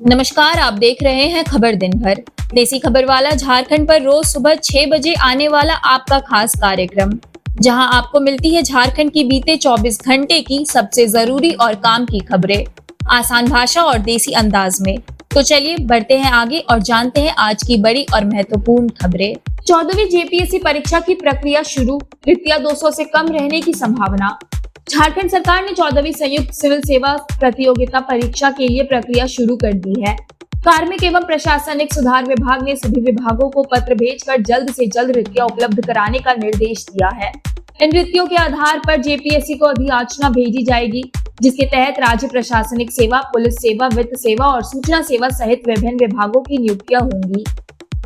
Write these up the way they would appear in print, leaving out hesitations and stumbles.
नमस्कार, आप देख रहे हैं खबर दिन भर। देसी खबर वाला झारखंड पर रोज सुबह 6 बजे आने वाला आपका खास कार्यक्रम, जहां आपको मिलती है झारखंड की बीते 24 घंटे की सबसे जरूरी और काम की खबरें, आसान भाषा और देसी अंदाज में। तो चलिए बढ़ते हैं आगे और जानते हैं आज की बड़ी और महत्वपूर्ण खबरें। 14वीं जेपीएससी परीक्षा की प्रक्रिया शुरू, रिक्तियां 200 से कम रहने की संभावना। झारखंड सरकार ने 14वीं संयुक्त सिविल सेवा प्रतियोगिता परीक्षा के लिए प्रक्रिया शुरू कर दी है। कार्मिक एवं प्रशासनिक सुधार विभाग ने सभी विभागों को पत्र भेजकर जल्द से जल्द रिक्तियां उपलब्ध कराने का निर्देश दिया है। इन रिक्तियों के आधार पर जेपीएससी को अधियाचना भेजी जाएगी, जिसके तहत राज्य प्रशासनिक सेवा, पुलिस सेवा, वित्त सेवा और सूचना सेवा सहित विभिन्न विभागों की नियुक्तियां होंगी।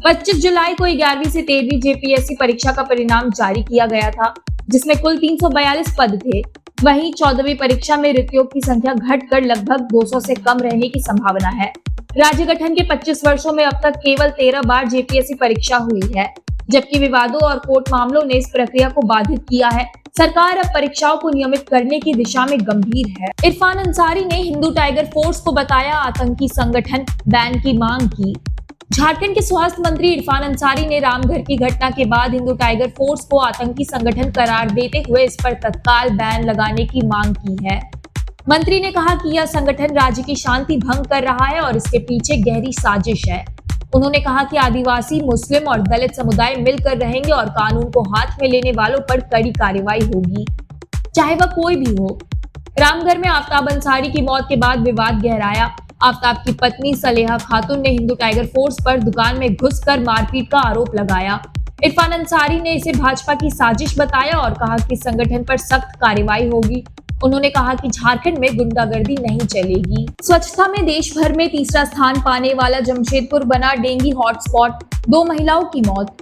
25 जुलाई को 11वीं से 13वीं जेपीएससी परीक्षा का परिणाम जारी किया गया था, जिसमें कुल 342 पद थे। वहीं 14वीं परीक्षा में रिक्तियों की संख्या घटकर लगभग 200 से कम रहने की संभावना है। राज्य गठन के 25 वर्षों में अब तक केवल 13 बार जेपीएससी परीक्षा हुई है, जबकि विवादों और कोर्ट मामलों ने इस प्रक्रिया को बाधित किया है। सरकार अब परीक्षाओं को नियमित करने की दिशा में गंभीर है। इरफान अंसारी ने हिंदू टाइगर फोर्स को बताया आतंकी संगठन, बैन की मांग की। झारखंड के स्वास्थ्य मंत्री इरफान अंसारी ने रामगढ़ की घटना के बाद हिंदू टाइगर फोर्स को आतंकी संगठन करार देते हुए इस पर तत्काल बैन लगाने की मांग की है। मंत्री ने कहा कि यह संगठन राज्य की शांति भंग कर रहा है और इसके पीछे गहरी साजिश है। उन्होंने कहा कि आदिवासी, मुस्लिम और दलित समुदाय मिलकर रहेंगे और कानून को हाथ में लेने वालों पर कड़ी कार्रवाई होगी, चाहे वह कोई भी हो। रामगढ़ में आफ्ताब अंसारी की मौत के बाद विवाद गहराया। आफ्ताब की पत्नी सलेहा खातून ने हिंदू टाइगर फोर्स पर दुकान में घुसकर मारपीट का आरोप लगाया। इरफान अंसारी ने इसे भाजपा की साजिश बताया और कहा कि संगठन पर सख्त कार्रवाई होगी। उन्होंने कहा कि झारखंड में गुंडागर्दी नहीं चलेगी। स्वच्छता में देश भर में तीसरा स्थान पाने वाला जमशेदपुर बना डेंगू हॉटस्पॉट, 2 महिलाओं की मौत।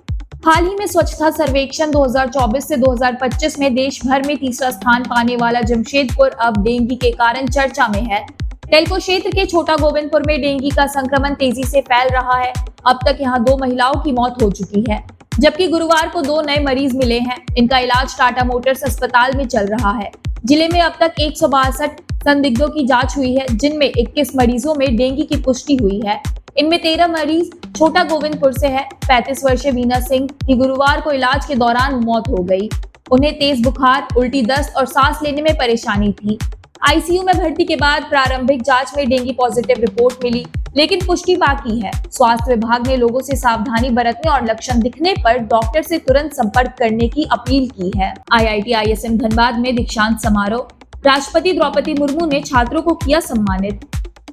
हाल ही में स्वच्छता सर्वेक्षण 2024 से 2025 में देश भर में तीसरा स्थान पाने वाला जमशेदपुर अब डेंगू के कारण चर्चा में है। टेल्को क्षेत्र के छोटा गोविंदपुर में डेंगू का संक्रमण तेजी से फैल रहा है। अब तक यहां 2 महिलाओं की मौत हो चुकी है, जबकि गुरुवार को 2 नए मरीज मिले हैं। इनका इलाज टाटा मोटर्स अस्पताल में चल रहा है। जिले में अब तक 162 संदिग्धों की जांच हुई है, जिनमें 21 मरीजों में डेंगू की पुष्टि हुई है। इनमें 13 मरीज छोटा गोविंदपुर से है। 35 वर्षीय वीना सिंह की गुरुवार को इलाज के दौरान मौत हो गई। उन्हें तेज बुखार, उल्टी, दस्त और सांस लेने में परेशानी थी। आईसीयू में भर्ती के बाद प्रारंभिक जांच में डेंगू पॉजिटिव रिपोर्ट मिली, लेकिन पुष्टि बाकी है। स्वास्थ्य विभाग ने लोगों से सावधानी बरतने और लक्षण दिखने पर डॉक्टर से तुरंत संपर्क करने की अपील की है। आईआईटी आईएसएम धनबाद में दीक्षांत समारोह, राष्ट्रपति द्रौपदी मुर्मू ने छात्रों को किया सम्मानित।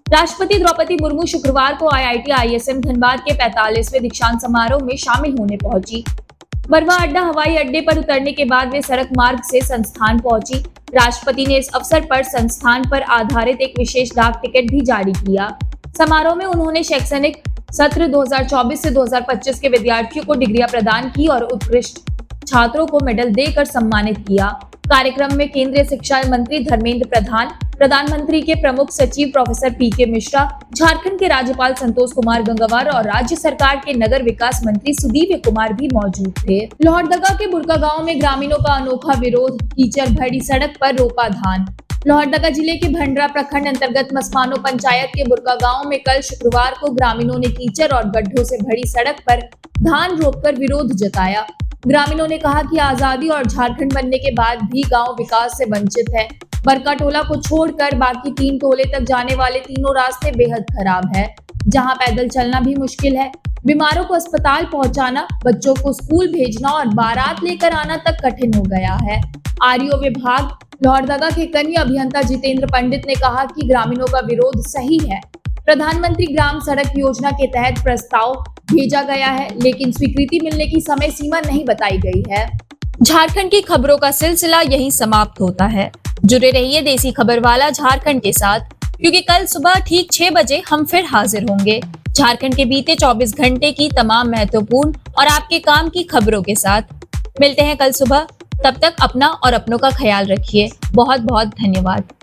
राष्ट्रपति द्रौपदी मुर्मू शुक्रवार को आईआईटी आईएसएम धनबाद के 45वें दीक्षांत समारोह में शामिल होने पहुंची। बरवा अड्डा हवाई अड्डे पर उतरने के बाद वे सड़क मार्ग से संस्थान पहुंची। राष्ट्रपति ने इस अवसर पर संस्थान पर आधारित एक विशेष डाक टिकट भी जारी किया। समारोह में उन्होंने शैक्षणिक सत्र 2024 से 2025 के विद्यार्थियों को डिग्रियां प्रदान की और उत्कृष्ट छात्रों को मेडल देकर सम्मानित किया। कार्यक्रम में केंद्रीय शिक्षा मंत्री धर्मेंद्र प्रधान, प्रधानमंत्री के प्रमुख सचिव प्रोफेसर पीके मिश्रा, झारखंड के राज्यपाल संतोष कुमार गंगवार और राज्य सरकार के नगर विकास मंत्री सुदीव्य कुमार भी मौजूद थे। लोहरदगा के बुरका गांव में ग्रामीणों का अनोखा विरोध, कीचड़ भरी सड़क पर रोपा धान। लोहरदगा जिले के भंडरा प्रखंड अंतर्गत मसमानो पंचायत के बुरका गांव में कल शुक्रवार को ग्रामीणों ने कीचड़ और गड्ढों से भरी सड़क पर धान रोपकर विरोध जताया। ग्रामीणों ने कहा कि आजादी और झारखंड बनने के बाद भी गांव विकास से वंचित है। बरका टोला को छोड़कर बाकी 3 टोले तक जाने वाले तीनों रास्ते बेहद खराब है, जहां पैदल चलना भी मुश्किल है। बीमारों को अस्पताल पहुंचाना, बच्चों को स्कूल भेजना और बारात लेकर आना तक कठिन हो गया है। आरईओ विभाग लोहरदगा के कनीय अभियंता जितेंद्र पंडित ने कहा कि ग्रामीणों का विरोध सही है। प्रधानमंत्री ग्राम सड़क योजना के तहत प्रस्ताव भेजा गया है, लेकिन स्वीकृति मिलने की समय सीमा नहीं बताई गई है। झारखंड की खबरों का सिलसिला यहीं समाप्त होता है। जुड़े रहिए देसी खबर वाला झारखंड के साथ, क्योंकि कल सुबह ठीक 6 बजे हम फिर हाजिर होंगे झारखंड के बीते 24 घंटे की तमाम महत्वपूर्ण और आपके काम की खबरों के साथ। मिलते हैं कल सुबह, तब तक अपना और अपनों का ख्याल रखिए। बहुत बहुत धन्यवाद।